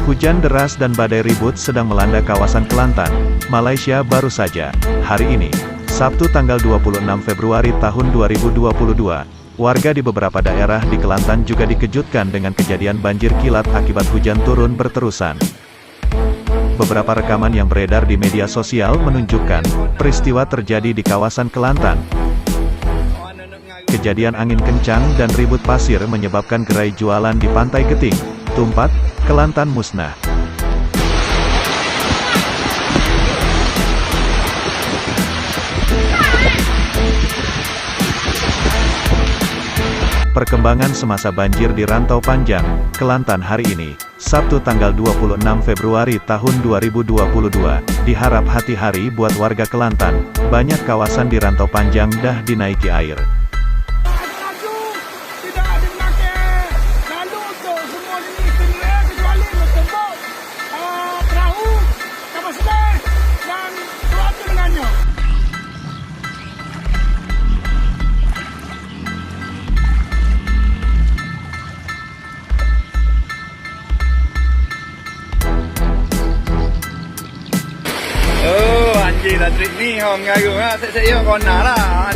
Hujan deras dan badai ribut sedang melanda kawasan Kelantan, Malaysia baru saja. Hari ini, Sabtu tanggal 26 Februari tahun 2022, warga di beberapa daerah di Kelantan juga dikejutkan dengan kejadian banjir kilat akibat hujan turun berterusan. Beberapa rekaman yang beredar di media sosial menunjukkan, peristiwa terjadi di kawasan Kelantan. Kejadian angin kencang dan ribut pasir menyebabkan gerai jualan di Pantai Geting, Tumpat, Kelantan musnah. Perkembangan semasa banjir di Rantau Panjang, Kelantan hari ini, Sabtu tanggal 26 Februari tahun 2022, diharap hati-hati buat warga Kelantan, banyak kawasan di Rantau Panjang dah dinaiki air. Anjir dah trip ni hang ngayu ha saya kon lah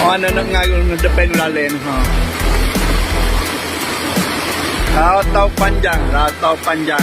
ana nak ngayu depan lalen ha Rantau Panjang